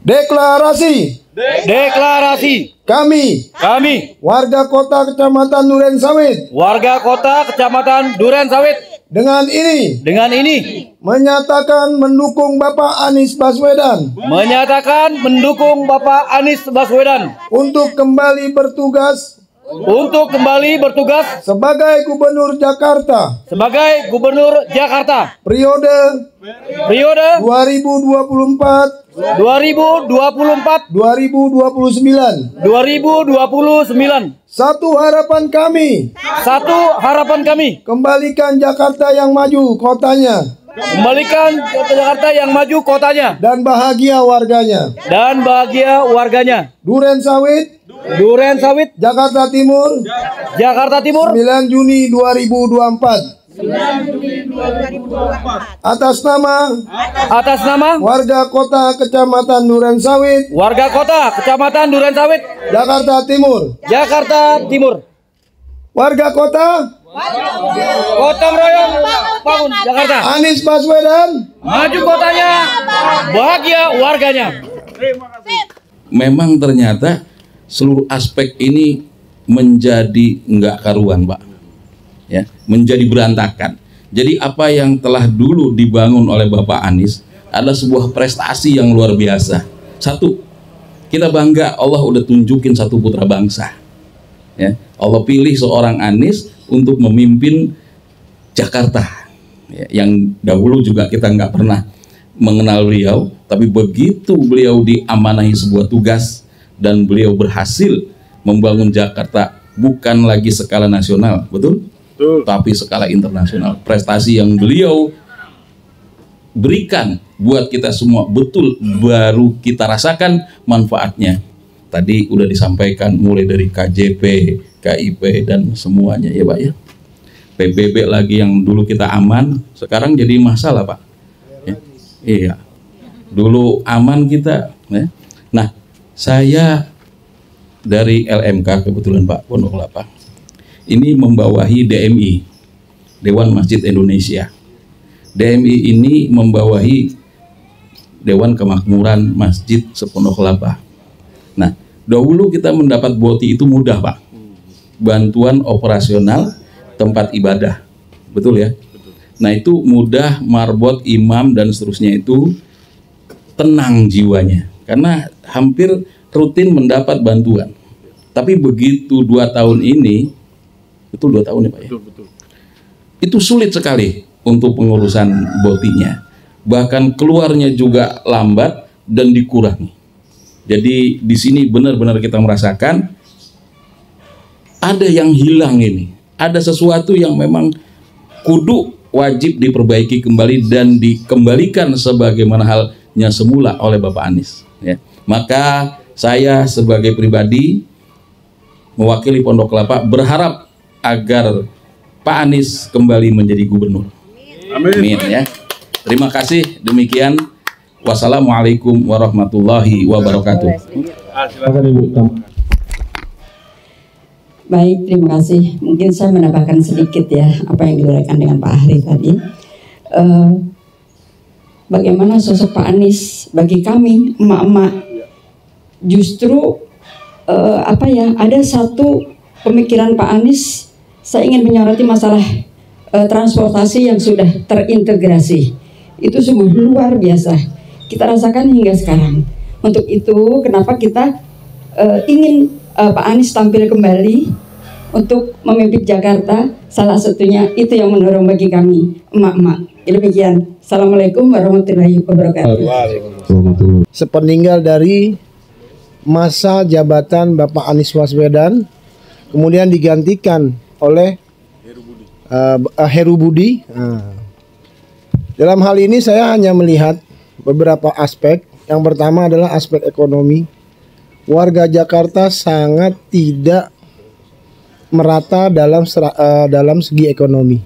Deklarasi. Deklarasi. Kami, warga kota Kecamatan Duren Sawit, dengan ini menyatakan mendukung Bapak Anies Baswedan untuk kembali bertugas sebagai Gubernur Jakarta periode 2024 2029. Satu harapan kami, kembalikan Jakarta yang maju kotanya, dan bahagia warganya. Duren Sawit, Jakarta Timur, 9 Juni 2024. Atas nama warga kota Kecamatan Duren Sawit, Jakarta Timur. Warga kota Gotong royong bangun Jakarta. Anies Baswedan Maju kotanya, bahagia warganya. Memang ternyata seluruh aspek ini menjadi nggak karuan, Pak. Ya, menjadi berantakan. Jadi apa yang telah dulu dibangun oleh Bapak Anies adalah sebuah prestasi yang luar biasa. Satu, kita bangga Allah udah tunjukin satu putra bangsa. Ya, Allah pilih seorang Anies untuk memimpin Jakarta. Ya, yang dahulu juga kita nggak pernah mengenal beliau, tapi begitu beliau diamanahi sebuah tugas dan beliau berhasil membangun Jakarta bukan lagi skala nasional, betul? Tapi skala internasional. Prestasi yang beliau berikan buat kita semua betul baru kita rasakan manfaatnya. Tadi udah disampaikan mulai dari KJP, KIP dan semuanya ya Pak ya. PBB lagi yang dulu kita aman, sekarang jadi masalah Pak. Ya. Iya. Dulu aman kita. Ya. Nah, saya dari LMK kebetulan Pak Pondok Kelapa. Ini membawahi DMI, Dewan Masjid Indonesia. DMI ini membawahi Dewan Kemakmuran Masjid Sepondok Kelapa. Nah, dahulu kita mendapat BOTI itu mudah Pak. Bantuan operasional tempat ibadah. Betul ya? Nah itu mudah, marbot, imam dan seterusnya itu tenang jiwanya. Karena hampir rutin mendapat bantuan. Tapi begitu 2 tahun ini, betul 2 tahun ya Pak ya? Betul. Itu sulit sekali untuk pengurusan BOTI-nya. Bahkan keluarnya juga lambat dan dikurangi. Jadi di sini benar-benar kita merasakan ada yang hilang ini. Ada sesuatu yang memang kudu wajib diperbaiki kembali dan dikembalikan sebagaimana halnya semula oleh Bapak Anies. Ya. Maka saya sebagai pribadi mewakili Pondok Kelapa berharap agar Pak Anies kembali menjadi gubernur. Amin ya. Terima kasih. Demikian. Wassalamualaikum warahmatullahi wabarakatuh. Baik, terima kasih. Mungkin saya menambahkan sedikit ya apa yang diuraikan dengan Pak Ahri tadi. Bagaimana sosok Pak Anies bagi kami emak-emak, justru ada satu pemikiran Pak Anies. Saya ingin menyoroti masalah transportasi yang sudah terintegrasi. Itu sungguh luar biasa. Kita rasakan hingga sekarang. Untuk itu, kenapa kita ingin Pak Anies tampil kembali untuk memimpin Jakarta? Salah satunya itu yang mendorong bagi kami emak-emak. Demikian. Assalamualaikum warahmatullahi wabarakatuh. Sepeninggal dari masa jabatan Bapak Anies Baswedan, kemudian digantikan oleh Heru Budi. Dalam hal ini saya hanya melihat beberapa aspek. Yang pertama adalah aspek ekonomi. Warga Jakarta sangat tidak merata dalam segi ekonomi.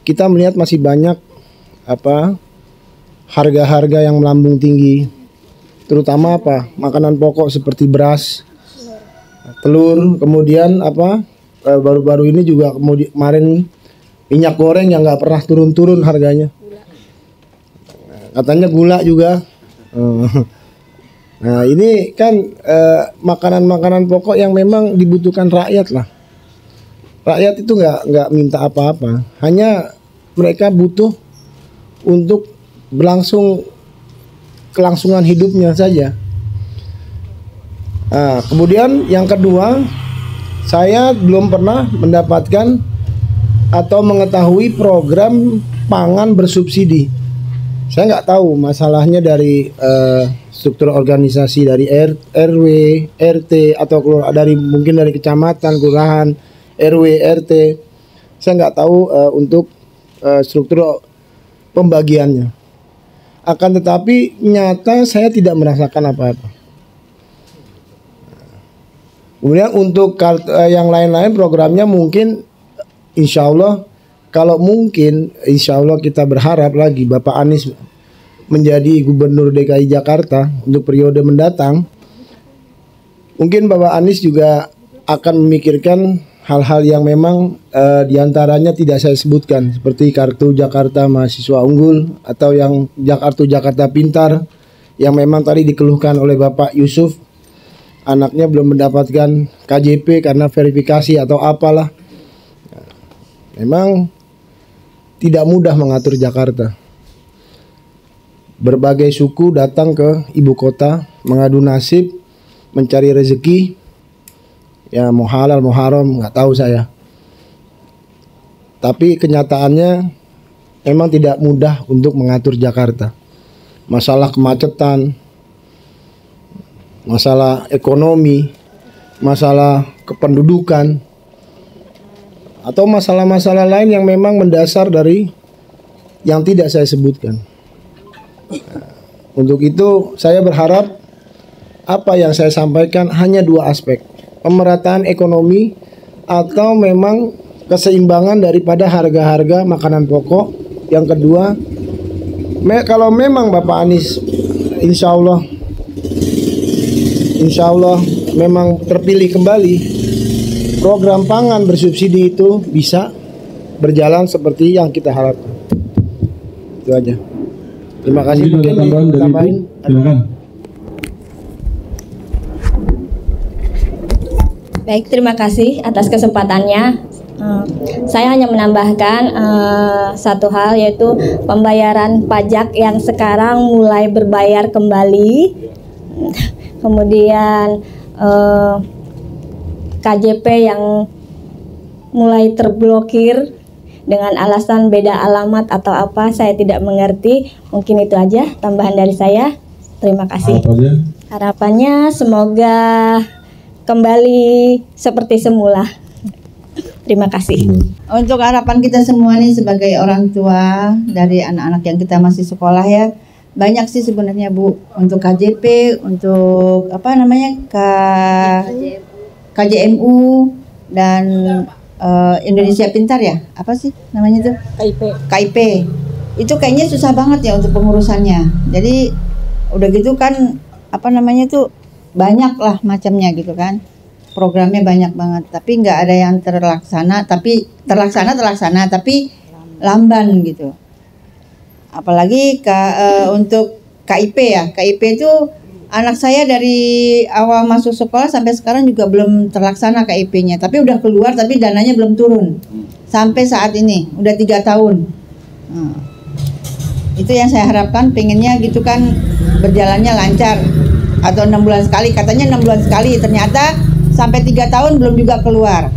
Kita melihat masih banyak harga-harga yang melambung tinggi, terutama makanan pokok seperti beras, telur, kemudian baru-baru ini juga kemarin minyak goreng yang nggak pernah turun-turun harganya. Katanya gula juga. Nah ini kan makanan-makanan pokok yang memang dibutuhkan rakyat lah. Rakyat itu nggak minta apa-apa, hanya mereka butuh untuk kelangsungan hidupnya saja. Nah, kemudian yang kedua, saya belum pernah mendapatkan atau mengetahui program pangan bersubsidi. Saya nggak tahu masalahnya dari struktur organisasi dari RW, RT atau dari mungkin dari kecamatan, kelurahan, RW, RT. Saya nggak tahu untuk struktur pembagiannya. Akan tetapi nyata saya tidak merasakan apa-apa. Kemudian untuk yang lain-lain programnya mungkin insya Allah, kalau mungkin insya Allah kita berharap lagi Bapak Anies menjadi Gubernur DKI Jakarta untuk periode mendatang. Mungkin Bapak Anies juga akan memikirkan hal-hal yang memang diantaranya tidak saya sebutkan, seperti kartu Jakarta Mahasiswa Unggul atau yang kartu Jakarta Pintar yang memang tadi dikeluhkan oleh Bapak Yusuf, anaknya belum mendapatkan KJP karena verifikasi atau apalah. Memang tidak mudah mengatur Jakarta. Berbagai suku datang ke ibu kota mengadu nasib, mencari rezeki. Ya mau halal mau haram nggak tahu saya. Tapi kenyataannya memang tidak mudah untuk mengatur Jakarta. Masalah kemacetan, masalah ekonomi, masalah kependudukan, atau masalah-masalah lain yang memang mendasar dari yang tidak saya sebutkan. Untuk itu saya berharap apa yang saya sampaikan hanya dua aspek, pemerataan ekonomi atau memang keseimbangan daripada harga-harga makanan pokok. Yang kedua, kalau memang Bapak Anies insya Allah memang terpilih kembali, program pangan bersubsidi itu bisa berjalan seperti yang kita harapkan. Itu aja. Terima kasih. Mungkin ada tambahan dari tambahin. Ibu, silakan. Baik, terima kasih atas kesempatannya. Saya hanya menambahkan satu hal, yaitu pembayaran pajak yang sekarang mulai berbayar kembali. Kemudian KJP yang mulai terblokir dengan alasan beda alamat atau apa, saya tidak mengerti. Mungkin itu aja tambahan dari saya. Terima kasih. Harapannya semoga kembali seperti semula. Terima kasih. Untuk harapan kita semua nih sebagai orang tua dari anak-anak yang kita masih sekolah ya, banyak sih sebenarnya Bu, untuk KJP, untuk apa namanya KJMU dan Indonesia Pintar ya, apa sih namanya itu? KIP. Itu kayaknya susah banget ya untuk pengurusannya. Jadi udah gitu kan apa namanya itu banyak lah macamnya gitu kan. Programnya banyak banget, tapi nggak ada yang terlaksana. Tapi terlaksana tapi lamban gitu. Apalagi untuk KIP ya, KIP itu anak saya dari awal masuk sekolah sampai sekarang juga belum terlaksana KIP-nya. Tapi udah keluar, tapi dananya belum turun. Sampai saat ini, udah 3 tahun. Itu yang saya harapkan, pengennya gitu kan berjalannya lancar. Atau 6 bulan sekali, katanya 6 bulan sekali. Ternyata sampai 3 tahun belum juga keluar.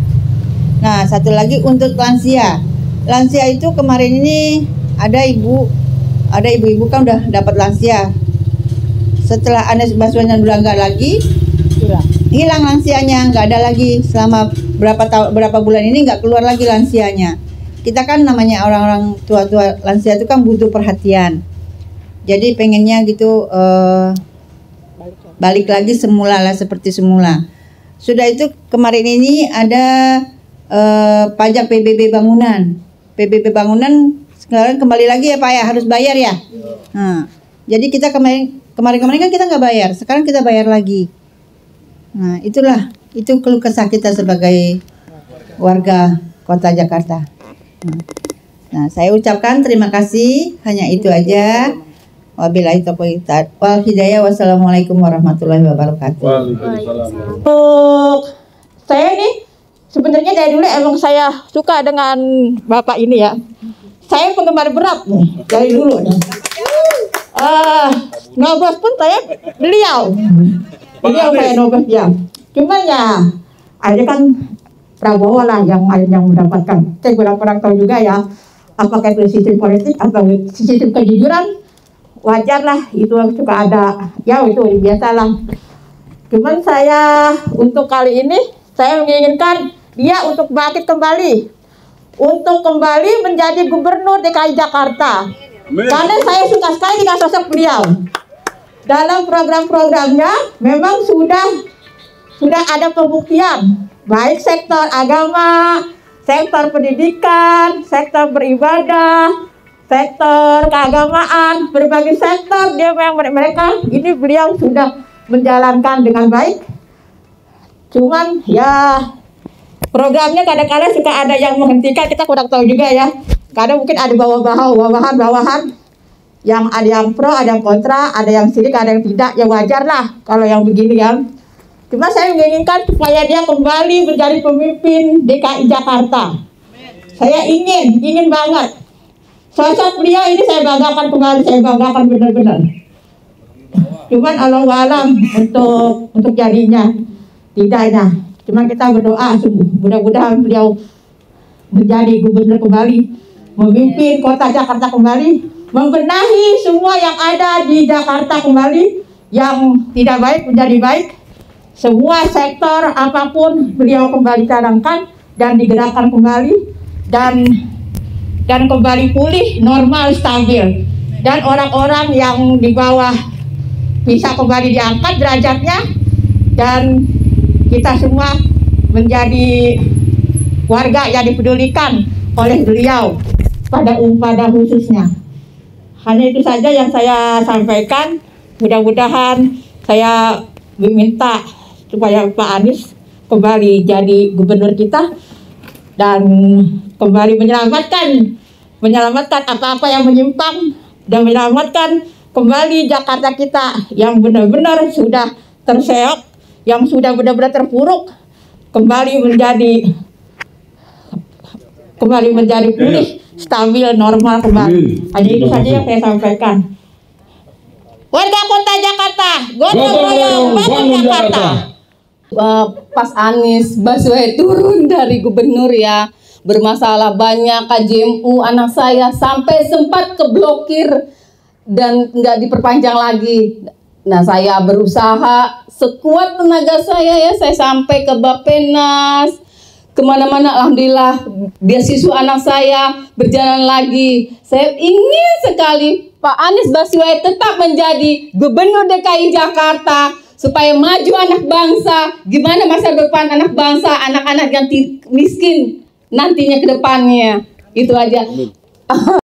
Nah, satu lagi untuk lansia. Lansia itu kemarin ini ada ibu-ibu kan udah dapat lansia. Setelah Anies Baswedan udah nggak lagi, hilang lansianya, nggak ada lagi selama berapa bulan ini nggak keluar lagi lansianya. Kita kan namanya orang-orang tua-tua lansia itu kan butuh perhatian. Jadi pengennya gitu balik lagi semula lah seperti semula. Sudah itu kemarin ini ada pajak PBB bangunan. PBB bangunan sekarang kembali lagi ya Pak ya, harus bayar ya. Nah, jadi kita kemarin kan kita nggak bayar, sekarang kita bayar lagi. Nah itu keluh kesah kita sebagai warga Kota Jakarta. Nah saya ucapkan terima kasih, hanya itu aja. Wabillahi taufiq wal hidayah. Wassalamualaikum warahmatullahi wabarakatuh. Untuk saya nih sebenarnya dari dulu emang saya suka dengan Bapak ini ya. Saya penggemar berat nih dari dulu nih. Nobos pun saya beliau saya nobos dia. Cuma ya ada kan Prabowo lah yang mendapatkan. Saya kurang tahu juga ya apakah itu sistem politik atau sistem kejujuran. Wajar lah itu suka ada ya, itu biasa lah. Cuman saya untuk kali ini saya menginginkan dia untuk bangkit kembali, untuk kembali menjadi gubernur DKI Jakarta. Karena saya suka sekali dengan sosok beliau. Dalam program-programnya memang sudah ada pembuktian, baik sektor agama, sektor pendidikan, sektor beribadah, sektor keagamaan, berbagai sektor mereka ini beliau sudah menjalankan dengan baik. Cuman ya programnya kadang-kadang suka ada yang menghentikan, kita kurang tahu juga ya. Kadang mungkin ada bawahan yang ada yang pro, ada yang kontra, ada yang sirik, ada yang tidak. Ya wajar lah kalau yang begini ya. Cuma saya menginginkan supaya dia kembali menjadi pemimpin DKI Jakarta. Saya ingin banget. Sosok beliau ini saya banggakan kembali, saya banggakan benar-benar. Cuman Allahu alam untuk jadinya tidak ya. Cuma kita berdoa mudah-mudahan beliau menjadi gubernur kembali, memimpin kota Jakarta kembali, membenahi semua yang ada di Jakarta kembali, yang tidak baik menjadi baik. Semua sektor apapun beliau kembali cadangkan dan digerakkan kembali dan kembali pulih, normal, stabil. Dan orang-orang yang di bawah bisa kembali diangkat derajatnya, dan kita semua menjadi warga yang dipedulikan oleh beliau pada khususnya. Hanya itu saja yang saya sampaikan. Mudah-mudahan saya meminta supaya Pak Anies kembali jadi gubernur kita dan kembali menyelamatkan apa-apa yang menyimpang dan menyelamatkan kembali Jakarta kita yang benar-benar sudah terseok, yang sudah benar-benar terpuruk, kembali menjadi pulih, stabil, normal kembali. Hanya itu saja yang saya sampaikan. Warga Kota Jakarta, gotong royong bangun Jakarta. Pas Anies Baswedan turun dari gubernur ya, bermasalah banyak, KJMU anak saya sampai sempat keblokir dan nggak diperpanjang lagi. Nah, saya berusaha sekuat tenaga saya ya, saya sampai ke Bappenas, kemana-mana. Alhamdulillah beasiswa anak saya berjalan lagi. Saya ingin sekali Pak Anies Baswedan tetap menjadi gubernur DKI Jakarta supaya maju anak bangsa. Gimana masa depan anak bangsa, anak-anak yang miskin nantinya ke depannya. Itu aja.